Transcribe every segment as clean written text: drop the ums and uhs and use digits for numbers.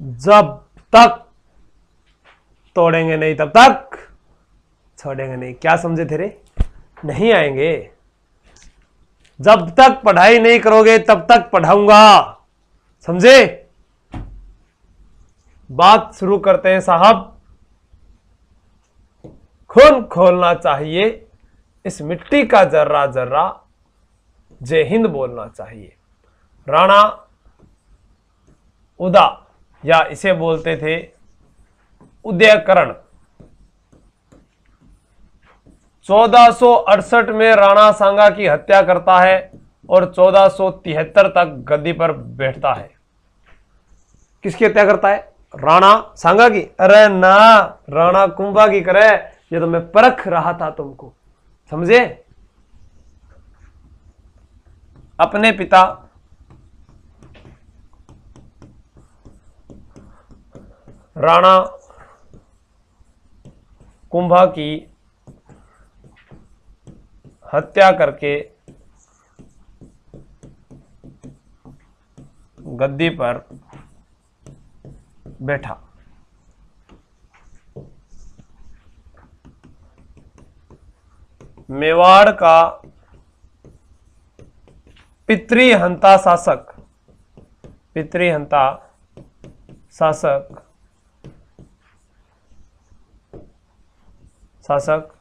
जब तक तोड़ेंगे नहीं तब तक छोड़ेंगे नहीं। क्या समझे थे रे? नहीं आएंगे। जब तक पढ़ाई नहीं करोगे तब तक पढ़ाऊंगा, समझे? बात शुरू करते हैं साहब। खून खोलना चाहिए, इस मिट्टी का जर्रा जर्रा जय हिंद बोलना चाहिए। राणा उदा, या इसे बोलते थे उदयकरण, 1468 में राणा सांगा की हत्या करता है और 1473 तक गद्दी पर बैठता है। किसकी हत्या करता है? राणा सांगा की? अरे ना, राणा कुंभा की करे। ये तो मैं परख रहा था तुमको, समझे? अपने पिता राणा कुंभा की हत्या करके गद्दी पर बैठा। मेवाड़ का पितृहंता शासक, पितृहंता शासक शासक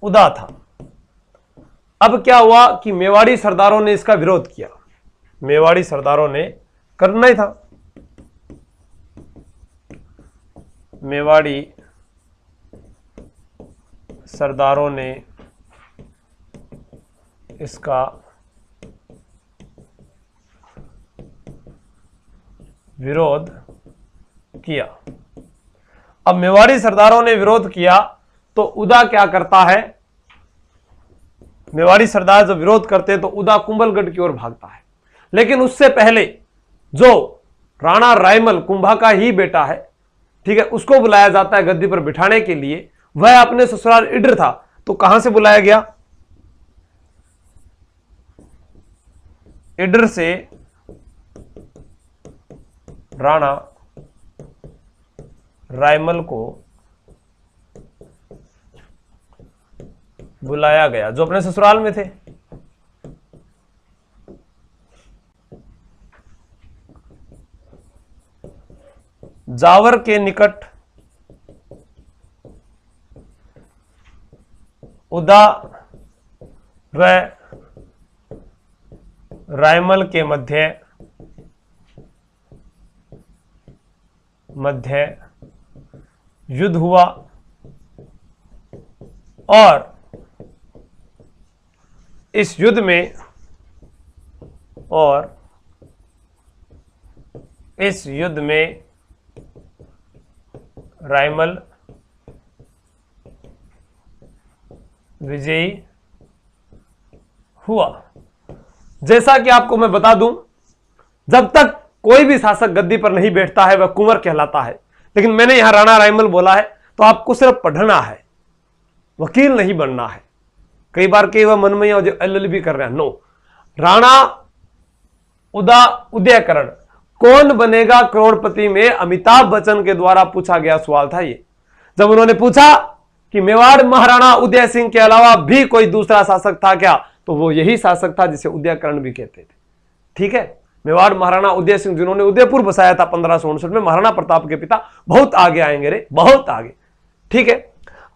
उदा था। अब क्या हुआ कि मेवाड़ी सरदारों ने इसका विरोध किया। मेवाड़ी सरदारों ने करना ही था। मेवाड़ी सरदारों ने इसका विरोध किया। अब मेवाड़ी सरदारों ने विरोध किया तो उदा क्या करता है? मेवाड़ी सरदार जब विरोध करते हैं तो उदा कुंभलगढ़ की ओर भागता है। लेकिन उससे पहले जो राणा रायमल कुंभा का ही बेटा है, ठीक है, उसको बुलाया जाता है गद्दी पर बिठाने के लिए। वह अपने ससुराल इडर था, तो कहां से बुलाया गया? इडर से राणा रायमल को बुलाया गया, जो अपने ससुराल में थे। जावर के निकट उदा व रायमल के मध्य युद्ध हुआ और इस युद्ध में रायमल विजयी हुआ। जैसा कि आपको मैं बता दूं, जब तक कोई भी शासक गद्दी पर नहीं बैठता है वह कुंवर कहलाता है। लेकिन मैंने यहां राणा रायमल बोला है तो आपको सिर्फ पढ़ना है, वकील नहीं बनना है। कई बार कई वह मन में एलएलबी कर रहे हैं, नो। राणा उदा उदयकरण कौन बनेगा करोड़पति में अमिताभ बच्चन के द्वारा पूछा गया सवाल था ये। जब उन्होंने पूछा कि मेवाड़ महाराणा उदय सिंह के अलावा भी कोई दूसरा शासक था क्या, तो वो यही शासक था जिसे उदयकरण भी कहते थे। ठीक है, मेवाड़ महाराणा उदय सिंह जिन्होंने उदयपुर बसाया था 1559 में, महाराणा प्रताप के पिता। बहुत आगे आएंगे रे, बहुत आगे। ठीक है,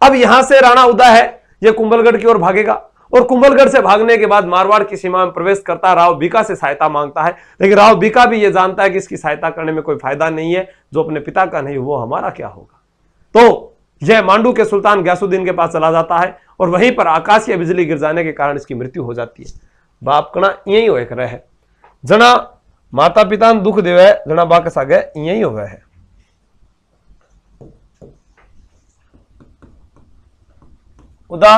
अब यहां से राणा उदा है, यह कुंभलगढ़ की ओर भागेगा और कुंभलगढ़ से भागने के बाद मारवाड़ की सीमा में प्रवेश करता, राव बीका से सहायता मांगता है। लेकिन राव बीका भी यह जानता है कि इसकी सहायता करने में कोई फायदा नहीं है, जो अपने पिता का नहीं वो हमारा क्या होगा। तो यह मांडू के सुल्तान गयासुद्दीन के पास चला जाता है और वहीं पर आकाशीय बिजली गिर जाने के कारण इसकी मृत्यु हो जाती है। बाप कणा यही हो एक रहे, जना माता पिता ने दुख देवे, जना बाकस आगे यही हो है। उदा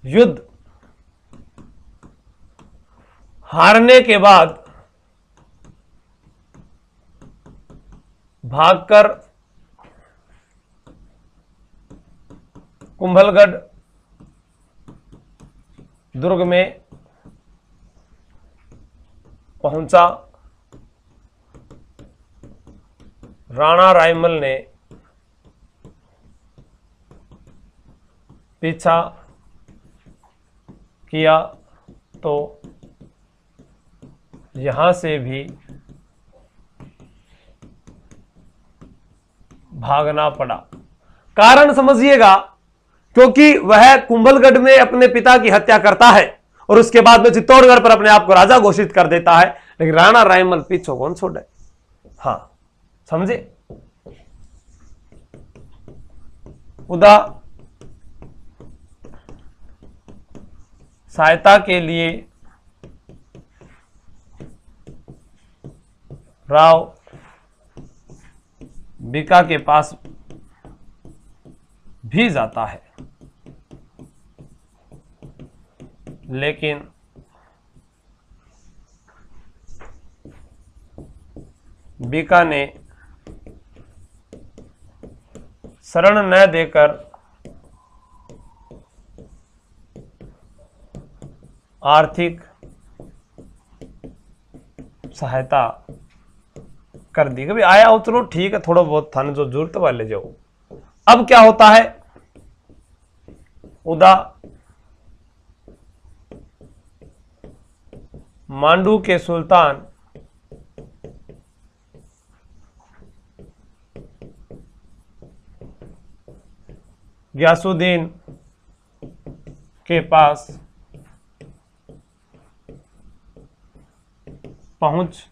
युद्ध हारने के बाद भागकर कुंभलगढ़ दुर्ग में पहुंचा राणा रायमल ने पीछा किया तो यहां से भी भागना पड़ा। कारण समझिएगा, क्योंकि वह कुंभलगढ़ में अपने पिता की हत्या करता है और उसके बाद में चित्तौड़गढ़ पर अपने आप को राजा घोषित कर देता है, लेकिन राणा रायमल पीछे कौन छोड़े। हां, समझे। उदा सहायता के लिए राव बीका के पास भी जाता है, लेकिन बीका ने शरण न देकर आर्थिक सहायता कर दी। कभी आया हो चलो ठीक है, थोड़ा बहुत थाने जो जरूरत वाले ले जाओ। अब क्या होता है, उदा मांडू के सुल्तान गयासुद्दीन के पास पहुंच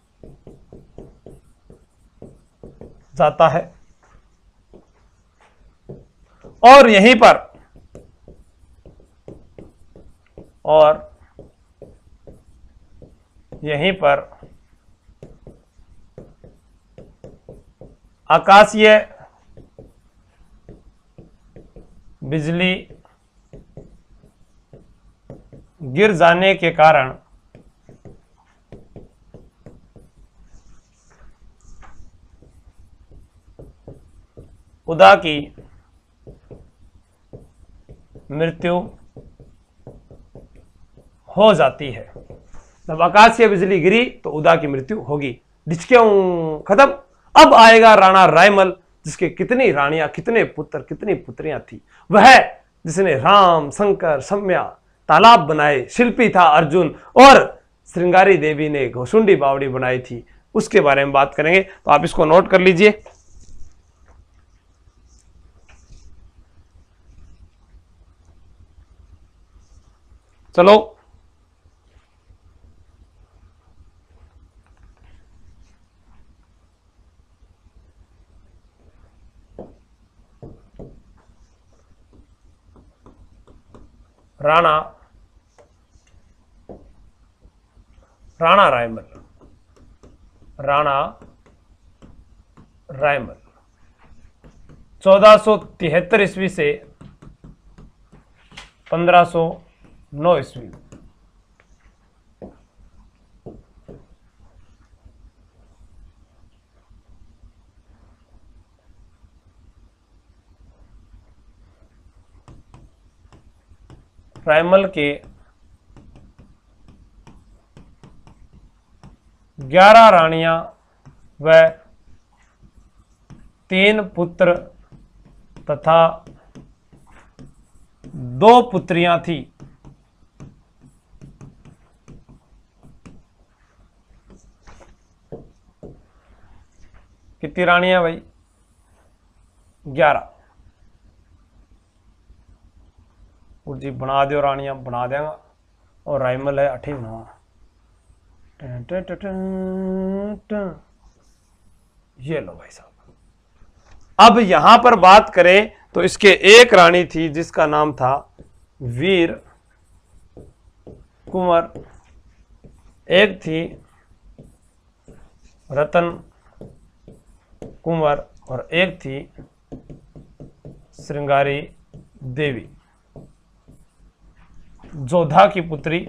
जाता है और यहीं पर आकाशीय बिजली गिर जाने के कारण उदा की मृत्यु हो जाती है। जब आकाशीय बिजली गिरी तो उदा की मृत्यु होगी। डिचक्यों खत्म। अब आएगा राणा रायमल, जिसके कितनी रानियां, कितने पुत्र, कितनी पुत्रियां थी। वह जिसने राम, शंकर, सम्या तालाब बनाए, शिल्पी था अर्जुन, और श्रृंगारी देवी ने घोसुंडी बावड़ी बनाई थी, उसके बारे में बात करेंगे। तो आप इसको नोट कर लीजिए। चलो राणा रायमल 1473 ईस्वी से 1509 ईस्वी। रायमल के 11 रानियां व 3 पुत्र तथा 2 पुत्रियां थी। कितनी रानियां भाई? 11। जी बना दो रानियां, बना देगा। और रायमल है 8 बनावा। ये लो भाई साहब। अब यहां पर बात करें तो इसके एक रानी थी जिसका नाम था वीर कुंवर, एक थी रतन कुंवर और एक थी श्रृंगारी देवी, जोधा की पुत्री।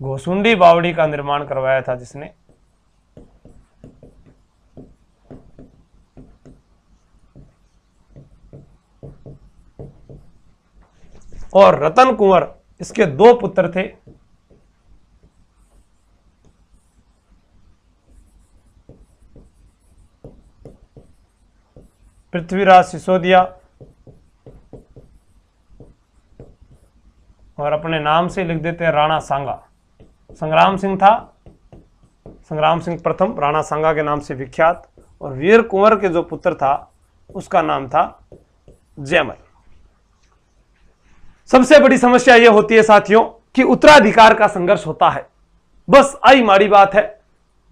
घोसुंडी बावड़ी का निर्माण करवाया था जिसने। और रतन कुंवर, इसके 2 पुत्र थे। पृथ्वीराज सिसोदिया और अपने नाम से लिख देते हैं राणा सांगा। संग्राम सिंह था, संग्राम सिंह प्रथम राणा सांगा के नाम से विख्यात, और वीर कुंवर के जो पुत्र था उसका नाम था जयमल। सबसे बड़ी समस्या यह होती है साथियों कि उत्तराधिकार का संघर्ष होता है। बस आई माड़ी बात है,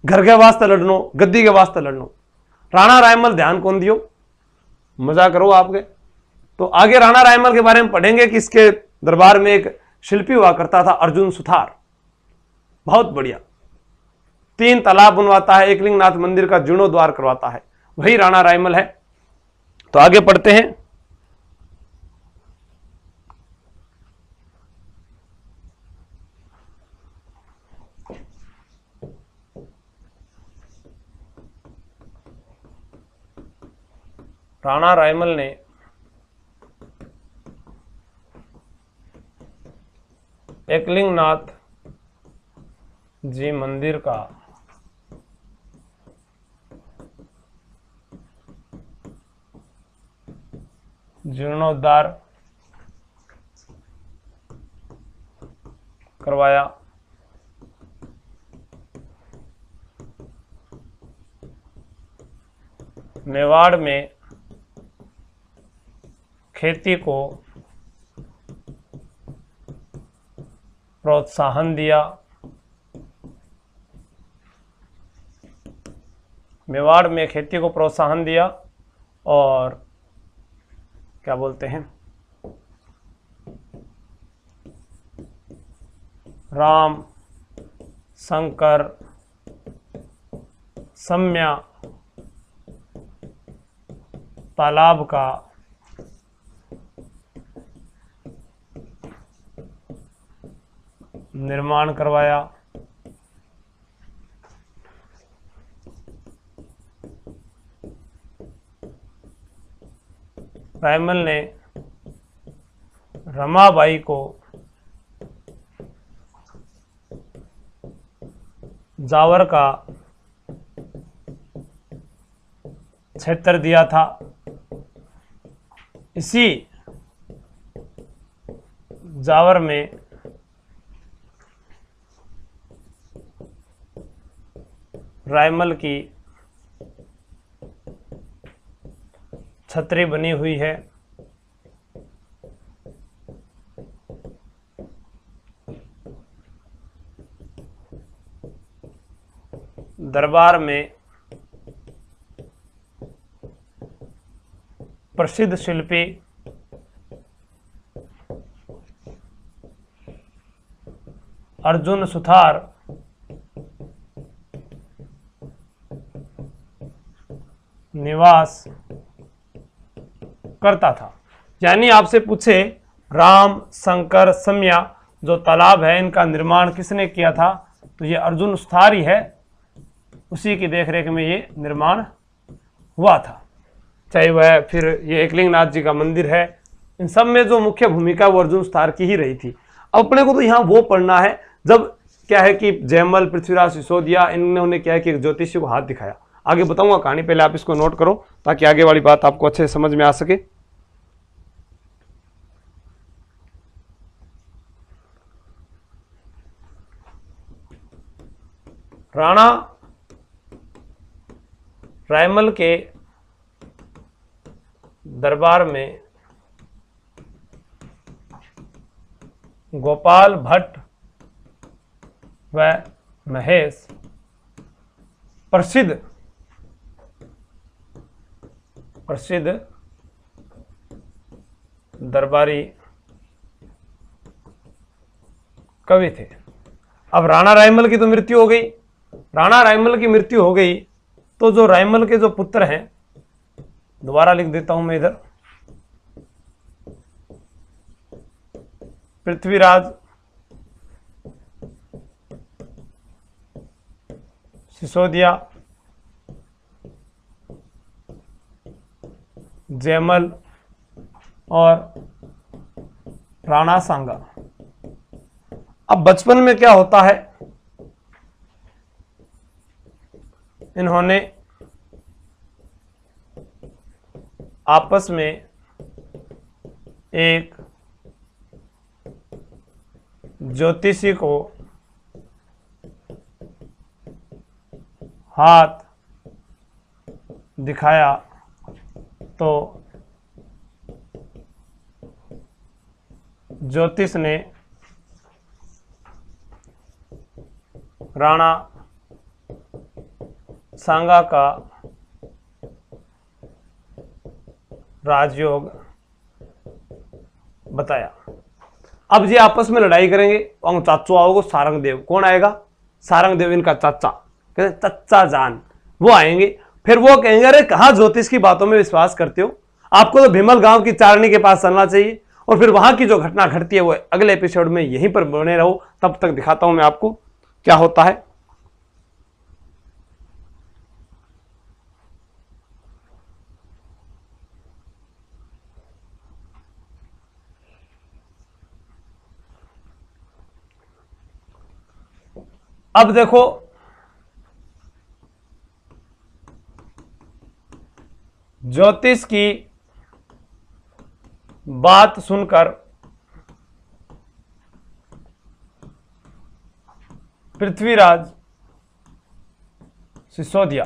घर के वास्ते लड़नो, गद्दी के वास्ते लड़नो। राणा रायमल ध्यान कौन दियो, मजा करो आपके। तो आगे राणा रायमल के बारे में पढ़ेंगे कि इसके दरबार में एक शिल्पी हुआ करता था अर्जुन सुथार, बहुत बढ़िया, 3 तालाब बनवाता है, एकलिंगनाथ मंदिर का जीर्णोद्वार करवाता है, वही राणा रायमल है। तो आगे पढ़ते हैं। राणा रायमल ने एकलिंगनाथ जी मंदिर का जीर्णोद्धार करवाया। मेवाड़ में खेती को प्रोत्साहन दिया। मेवाड़ में खेती को प्रोत्साहन दिया और क्या बोलते हैं, राम, शंकर, सम्या तालाब का निर्माण करवाया। रायमल ने रमाबाई को जावर का क्षेत्र दिया था। इसी जावर में रायमल की छतरी बनी हुई है। दरबार में प्रसिद्ध शिल्पी अर्जुन सुथार निवास करता था। यानी आपसे पूछे राम, शंकर, सम्या जो तालाब है इनका निर्माण किसने किया था, तो ये अर्जुन सुथार ही है, उसी की देखरेख में ये निर्माण हुआ था। चाहे वह फिर ये एकलिंगनाथ जी का मंदिर है, इन सब में जो मुख्य भूमिका वो अर्जुन सुथार की ही रही थी। अब अपने को तो यहाँ वो पढ़ना है जब क्या है कि जयमल, पृथ्वीराज सिसोदिया इन्होंने क्या है कि एक ज्योतिषी को हाथ दिखाया। आगे बताऊंगा कहानी, पहले आप इसको नोट करो ताकि आगे वाली बात आपको अच्छे से समझ में आ सके। राणा रायमल के दरबार में गोपाल भट्ट व महेश प्रसिद्ध दरबारी कवि थे। अब राणा रायमल की तो मृत्यु हो गई, राणा रायमल की मृत्यु हो गई तो जो रायमल के जो पुत्र हैं, दोबारा लिख देता हूं मैं इधर, पृथ्वीराज सिसोदिया, जयमल और राणा सांगा। अब बचपन में क्या होता है, इन्होंने आपस में एक ज्योतिषी को हाथ दिखाया तो ज्योतिष ने राणा सांगा का राजयोग बताया। अब ये आपस में लड़ाई करेंगे और चाचू आओगे सारंग देव। कौन आएगा? सारंग देव, इनका चाचा, कहते चच्चा जान, वो आएंगे। फिर वो कहेंगे अरे कहाँ ज्योतिष की बातों में विश्वास करते हो, आपको तो भीमल गांव की चारणी के पास चलना चाहिए। और फिर वहां की जो घटना घटती है वो अगले एपिसोड में यहीं पर बने रहो, तब तक दिखाता हूं मैं आपको क्या होता है। अब देखो, ज्योतिष की बात सुनकर पृथ्वीराज सिसोदिया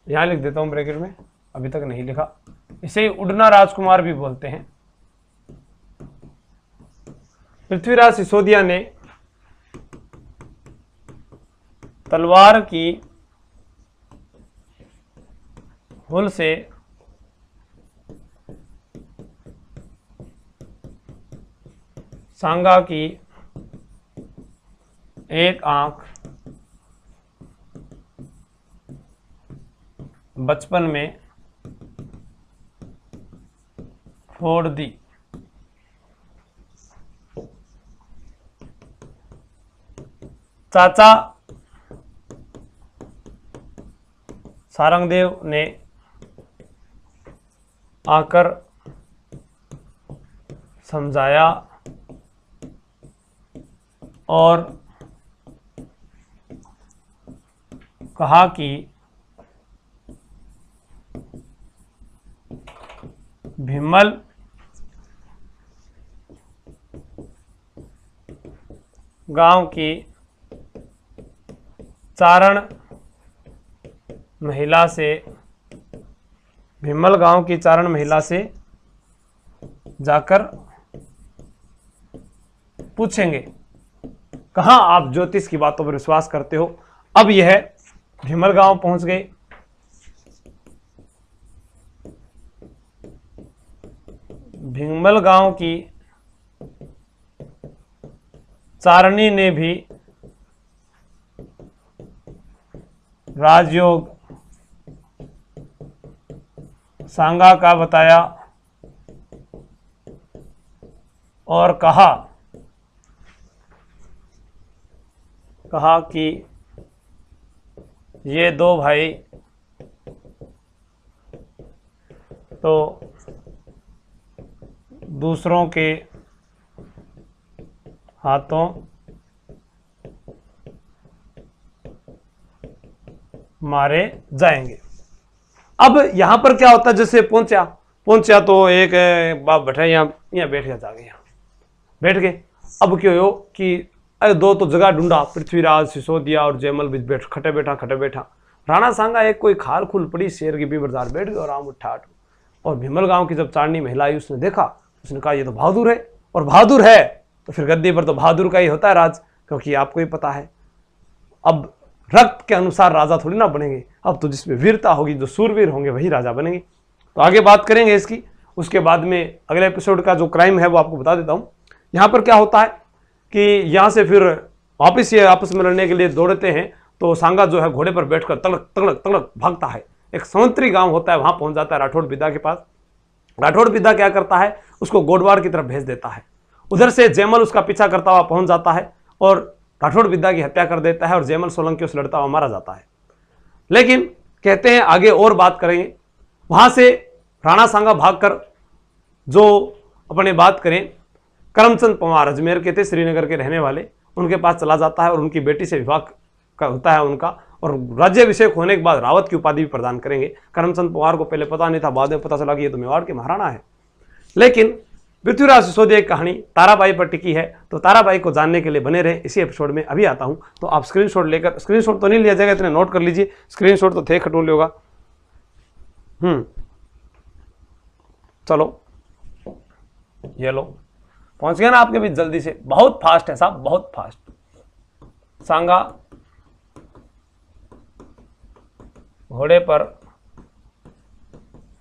यहां लिख देता हूं ब्रैकेट में, अभी तक नहीं लिखा, इसे ही उड़ना राजकुमार भी बोलते हैं। पृथ्वीराज सिसोदिया ने तलवार की हुल से सांगा की एक आंख बचपन में फोड़ दी। चाचा सारंगदेव ने आकर समझाया और कहा कि भीमल गांव की चारण महिला से, भीमल गांव की चारण महिला से जाकर पूछेंगे कहाँ आप ज्योतिष की बातों पर विश्वास करते हो। अब यह भीमल गांव पहुंच गए। भीमल गांव की चारणी ने भी राजयोग सांगा का बताया और कहा कि ये दो भाई तो दूसरों के हाथों मारे जाएंगे। अब यहां पर क्या होता है, जैसे पहुंचा तो एक बाप बैठा यहाँ बैठ गया, जाके यहाँ बैठ गए। अब क्यों हो कि अरे दो तो जगह ढूंढा, पृथ्वीराज सिसोदिया और जयमल भी बैठ खटे बैठा। राणा सांगा एक कोई खाल खुल पड़ी शेर की भी बाजार बैठ गए और आम उठा। और भीमल गांव की जब चारणी महिला आई उसने देखा, उसने कहा ये तो बहादुर है, और बहादुर है तो फिर गद्दी पर तो बहादुर का ही होता है राज, क्योंकि आपको ही पता है अब रक्त के अनुसार राजा थोड़ी ना बनेंगे, अब तो जिसमें वीरता होगी, जो सूरवीर होंगे वही राजा बनेंगे। तो आगे बात करेंगे इसकी, उसके बाद में अगले एपिसोड का जो क्राइम है वो आपको बता देता हूं। यहां पर क्या होता है कि यहां से फिर वापिस ये आपस में लड़ने के लिए दौड़ते हैं, तो सांगा जो है घोड़े पर बैठकर तड़क तड़क तड़क भागता है। एक संवंतरी गांव होता है, वहां पहुंच जाता है राठौड़ बिदा के पास। राठौड़ बिदा क्या करता है, उसको गोडवाड़ की तरफ भेज देता है। उधर से जयमल उसका पीछा करता हुआ पहुंच जाता है और राठौड़ बिद्दा की हत्या कर देता है और जयमल सोलंकी उस लड़ता हुआ मारा जाता है। लेकिन कहते हैं आगे और बात करेंगे। वहां से राणा सांगा भागकर जो अपने बात करें करमचंद पंवार अजमेर के थे, श्रीनगर के रहने वाले, उनके पास चला जाता है और उनकी बेटी से विवाह होता है उनका, और राज्याभिषेक होने के बाद रावत की उपाधि भी प्रदान करेंगे। करमचंद पंवार को पहले पता नहीं था, बाद में पता चला कि ये तो मेवाड़ के महाराणा है। लेकिन पृथ्वीराज सिसोदिया की कहानी ताराबाई पर टिकी है, तो ताराबाई को जानने के लिए बने रहे। इसी एपिसोड में अभी आता हूं, तो आप स्क्रीनशॉट लेकर, स्क्रीनशॉट तो नहीं लिया जाएगा, इतने नोट कर लीजिए, स्क्रीनशॉट तो थे खटोले होगा। चलो ये लो, पहुंच गया ना आपके बीच जल्दी से, बहुत फास्ट है साहब, बहुत फास्ट। सांगा घोड़े पर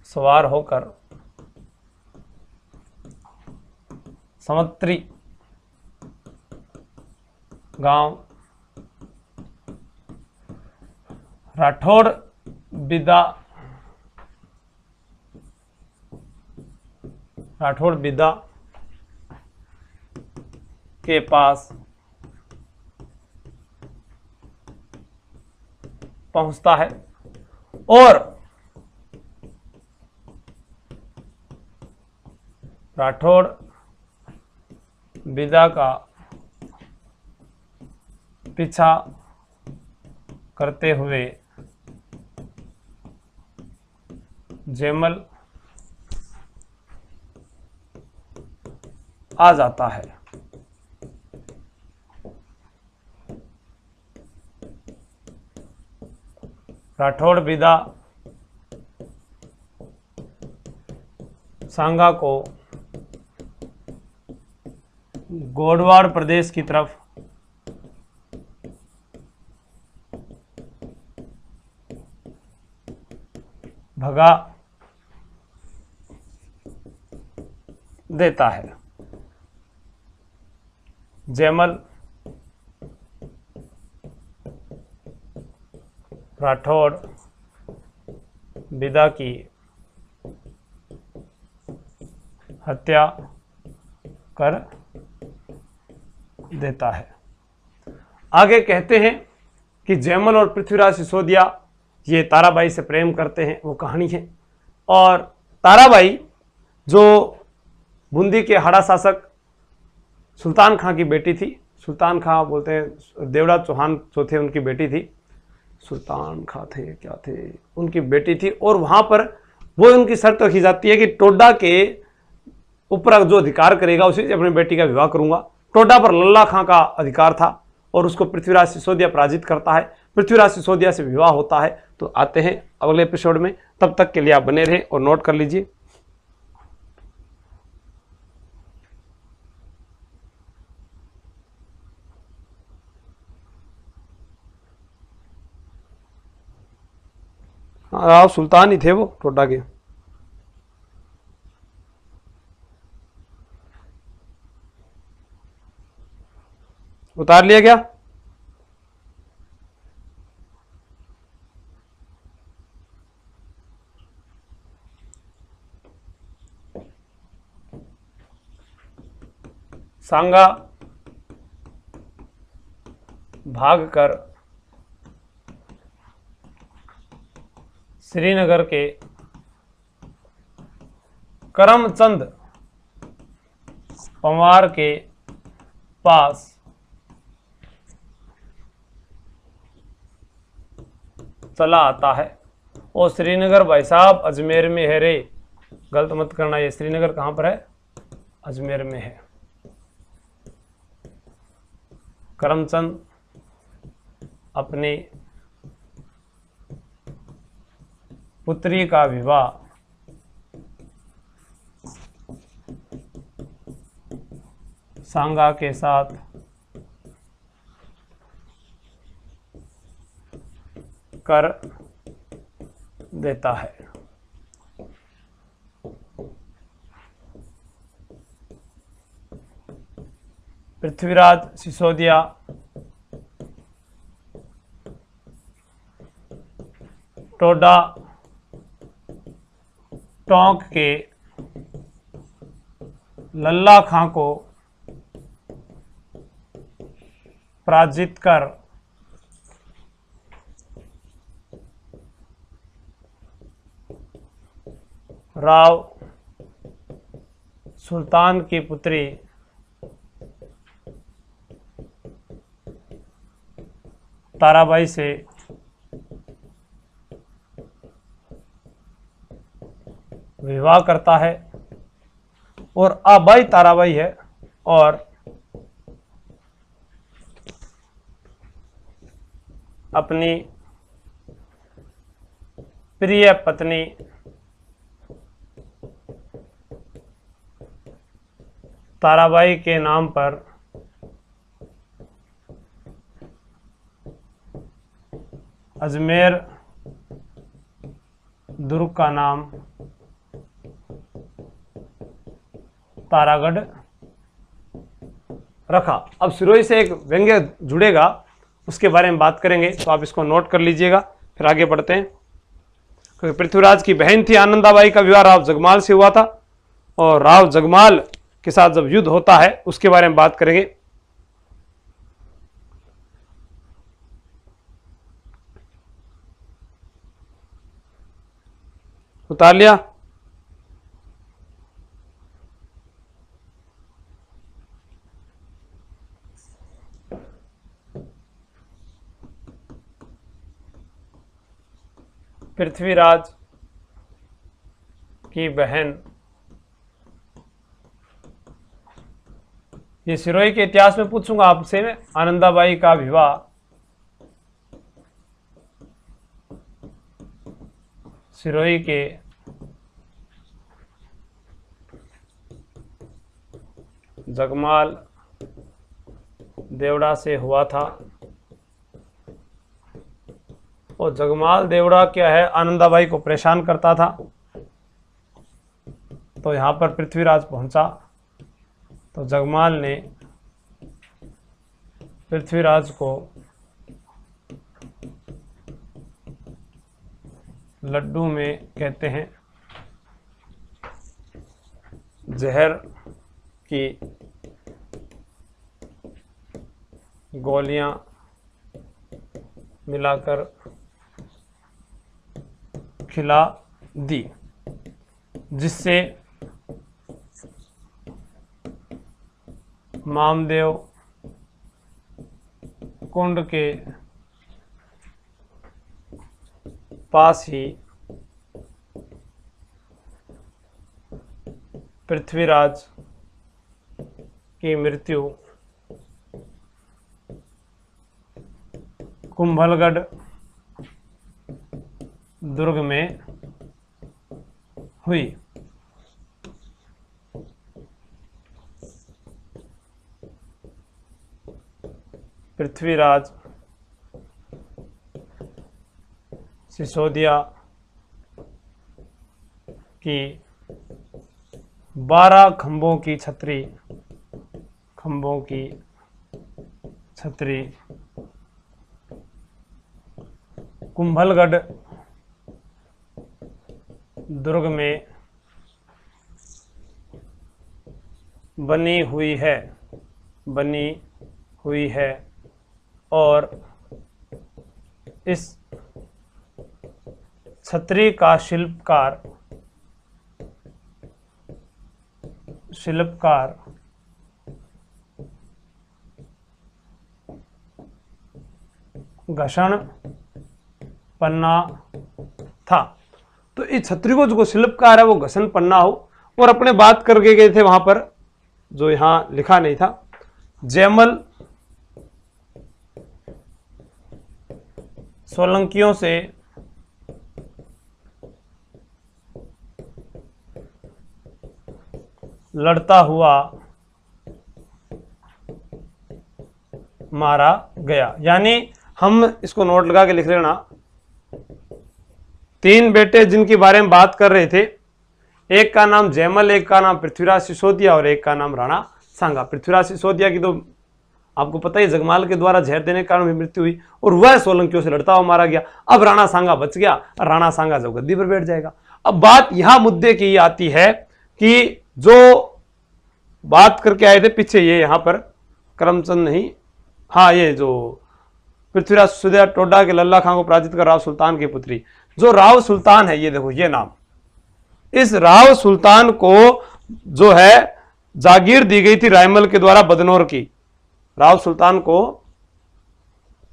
सवार होकर समत्री गांव राठौड़ बिदा के पास पहुंचता है और राठौड़ बिदा का पीछा करते हुए जयमल आ जाता है। राठौड़ बिदा सांगा को गोडवाड़ प्रदेश की तरफ भगा देता है। जयमल राठौड़ बिदा की हत्या कर देता है। आगे कहते हैं कि जयमल और पृथ्वीराज सिसोदिया ये ताराबाई से प्रेम करते हैं, वो कहानी है। और ताराबाई जो बूंदी के हाड़ा शासक सुल्तान खां की बेटी थी, सुल्तान खां बोलते हैं, देवराज चौहान जो थे उनकी बेटी थी, सुल्तान खां थे क्या थे, उनकी बेटी थी। और वहां पर वो उनकी शर्त रखी जाती है कि टोडा के ऊपर जो अधिकार करेगा उसी से अपनी बेटी का विवाह करूंगा। टोडा पर लल्ला खां का अधिकार था और उसको पृथ्वीराज सिसोदिया पराजित करता है। पृथ्वीराज सिसोदिया से विवाह होता है। तो आते हैं अगले एपिसोड में, तब तक के लिए आप बने रहें और नोट कर लीजिए। राव सुल्तान ही थे वो टोडा के। उतार लिया क्या? सांगा भागकर श्रीनगर के करमचंद पंवार के पास चला आता है। और श्रीनगर भाई साहब अजमेर में है रे, गलत मत करना, ये श्रीनगर कहाँ पर है? अजमेर में है। करमचंद अपनी पुत्री का विवाह सांगा के साथ कर देता है। पृथ्वीराज सिसोदिया टोडा टोंक के लल्ला खां को पराजित कर राव सुल्तान की पुत्री ताराबाई से विवाह करता है और आबाई ताराबाई है और अपनी प्रिय पत्नी ताराबाई के नाम पर अजमेर दुर्ग का नाम तारागढ़ रखा। अब सिरोही से एक व्यंग्य जुड़ेगा, उसके बारे में बात करेंगे, तो आप इसको नोट कर लीजिएगा। फिर आगे बढ़ते हैं। क्योंकि पृथ्वीराज की बहन थी आनंदाबाई का विवाह राव जगमाल से हुआ था और राव जगमाल के साथ जब युद्ध होता है उसके बारे में बात करेंगे। उतार लिया? पृथ्वीराज की बहन, ये सिरोही के इतिहास में पूछूंगा आपसे मैं। आनंदाबाई का विवाह सिरोही के जगमाल देवड़ा से हुआ था और जगमाल देवड़ा क्या है, आनंदाबाई को परेशान करता था। तो यहां पर पृथ्वीराज पहुंचा तो जगमाल ने पृथ्वीराज को लड्डू में कहते हैं जहर की गोलियां मिलाकर खिला दी, जिससे मामदेव कुंड के पास ही पृथ्वीराज की मृत्यु कुंभलगढ़ दुर्ग में हुई। पृथ्वीराज सिसोदिया की 12 खंभों की छतरी कुंभलगढ़ दुर्ग में बनी हुई है और इस छतरी का शिल्पकार घषण पन्ना था। तो इस छतरी को जो शिल्पकार है वो घषण पन्ना हो, और अपने बात करके गए थे वहां पर, जो यहां लिखा नहीं था, जयमल सोलंकियों से लड़ता हुआ मारा गया। यानी हम इसको नोट लगा के लिख लेना, 3 बेटे जिनके बारे में बात कर रहे थे, एक का नाम जयमल, एक का नाम पृथ्वीराज सिसोदिया और एक का नाम राणा सांगा। पृथ्वीराज सिसोदिया की तो आपको पता ही, जगमाल के द्वारा जहर देने के कारण भी मृत्यु हुई और वह सोलंकियों से लड़ता हुआ मारा गया। अब राणा सांगा बच गया, राणा सांगा जब गद्दी पर बैठ जाएगा। अब बात यहां मुद्दे की आती है कि जो बात करके आए थे पीछे, ये यहां पर करमचंद नहीं, हाँ, ये जो पृथ्वीराज सुधिया टोडा के लल्ला खां को पराजित कर राव सुल्तान की पुत्री, जो राव सुल्तान है, ये देखो ये नाम, इस राव सुल्तान को जो है जागीर दी गई थी रायमल के द्वारा बदनौर की। राव सुल्तान को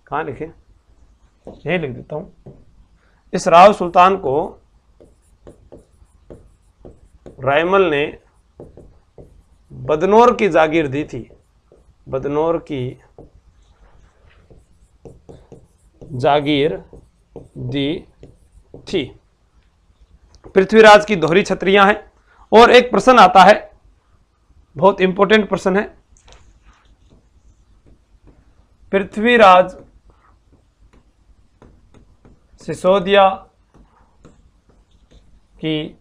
कहां लिखे, यही लिख देता हूं। इस राव सुल्तान को रायमल ने बदनौर की जागीर दी थी, बदनौर की जागीर दी थी। पृथ्वीराज की दोहरी छतरियां हैं। और एक प्रश्न आता है, बहुत इंपॉर्टेंट प्रश्न है, पृथ्वीराज सिसोदिया की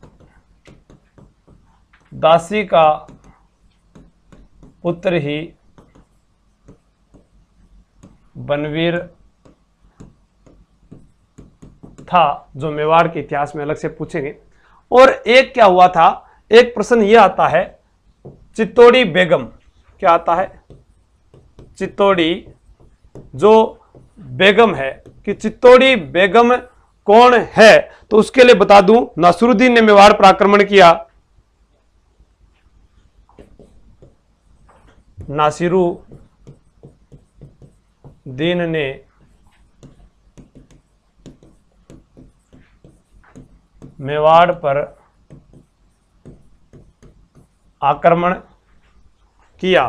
दासी का पुत्र ही बनवीर था, जो मेवाड़ के इतिहास में अलग से पूछेंगे। और एक क्या हुआ था, एक प्रश्न यह आता है, चित्तौड़ी बेगम, क्या आता है, चित्तौड़ी जो बेगम है, कि चित्तौड़ी बेगम कौन है, तो उसके लिए बता दूं, नासिरुद्दीन ने मेवाड़ पर आक्रमण किया, नासिरुद्दीन ने मेवाड़ पर आक्रमण किया,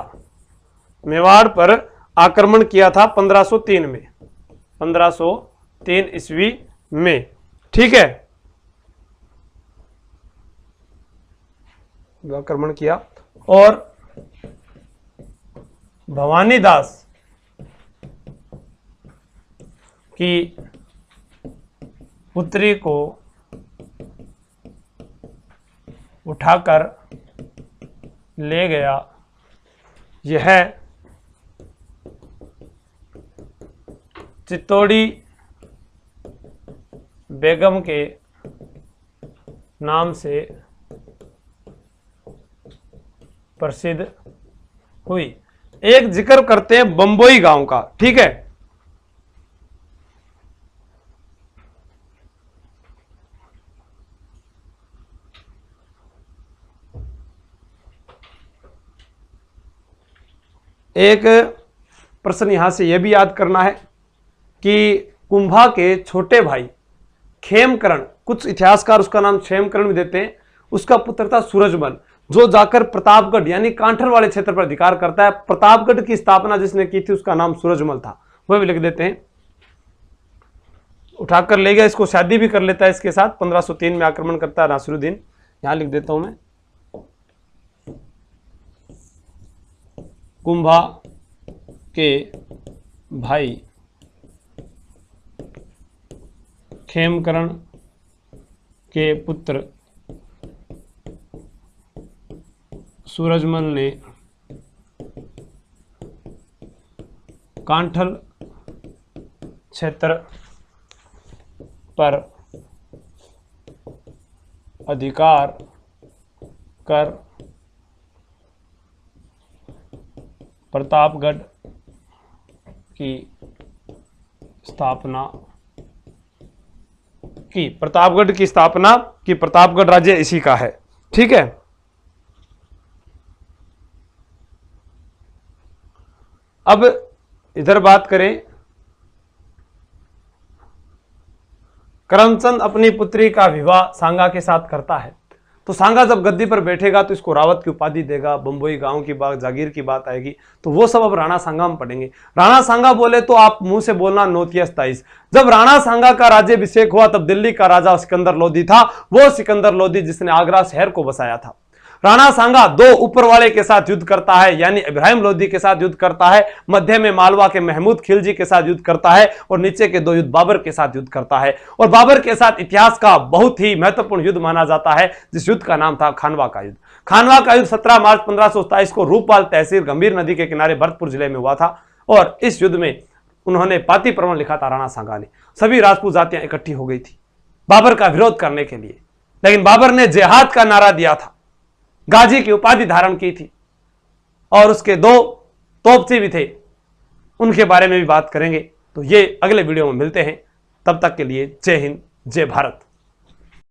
मेवाड़ पर आक्रमण किया था 1503 में, 1503 ईस्वी में, ठीक है, आक्रमण किया। और भवानीदास की पुत्री को उठाकर ले गया, यह चित्तौड़ी बेगम के नाम से प्रसिद्ध हुई। एक जिक्र करते हैं बंबोई गांव का, ठीक है, एक प्रश्न यहां से यह भी याद करना है कि कुंभा के छोटे भाई खेमकरण, कुछ इतिहासकार उसका नाम क्षेमकरण भी देते हैं, उसका पुत्र था सूरजमल, जो जाकर प्रतापगढ़ यानी कांठल वाले क्षेत्र पर अधिकार करता है। प्रतापगढ़ की स्थापना जिसने की थी उसका नाम सूरजमल था, वह भी लिख देते हैं। उठाकर ले गया, इसको शादी भी कर लेता है इसके साथ, 1503 में आक्रमण करता है नासिरुद्दीन, यहां लिख देता हूं मैं, कुंभा के भाई खेमकरण के पुत्र सूरजमल ने कांठल क्षेत्र पर अधिकार कर प्रतापगढ़ की स्थापना की, प्रतापगढ़ की स्थापना की, प्रतापगढ़ राज्य इसी का है, ठीक है। अब इधर बात करें, करमचंद अपनी पुत्री का विवाह सांगा के साथ करता है, तो सांगा जब गद्दी पर बैठेगा तो इसको रावत की उपाधि देगा, बंबोई गांव की बात, जागीर की बात आएगी, तो वो सब अब राणा सांगा में पढ़ेंगे। राणा सांगा बोले तो आप मुंह से बोलना नोतिया 27। जब राणा सांगा का राज्याभिषेक हुआ तब दिल्ली का राजा सिकंदर लोदी था, वो सिकंदर लोदी जिसने आगरा शहर को बसाया था। राणा सांगा दो ऊपर वाले के साथ युद्ध करता है, यानी इब्राहिम लोदी के साथ युद्ध करता है, मध्य में मालवा के महमूद खिलजी के साथ युद्ध करता है, और नीचे के दो युद्ध बाबर के साथ युद्ध करता है। और बाबर के साथ इतिहास का बहुत ही महत्वपूर्ण युद्ध माना जाता है, जिस युद्ध का नाम था खानवा का युद्ध। खानवा का युद्ध 17 मार्च 1527 को रूपपाल तहसील गंभीर नदी के किनारे भरतपुर जिले में हुआ था, और इस युद्ध में उन्होंने पाती प्रवण लिखा था राणा सांगा ने। सभी राजपूत जातियां इकट्ठी हो गई थी बाबर का विरोध करने के लिए, लेकिन बाबर ने जिहाद का नारा दिया था, गाजी की उपाधि धारण की थी, और उसके दो तोपची भी थे, उनके बारे में भी बात करेंगे। तो ये अगले वीडियो में मिलते हैं, तब तक के लिए जय हिंद, जय भारत।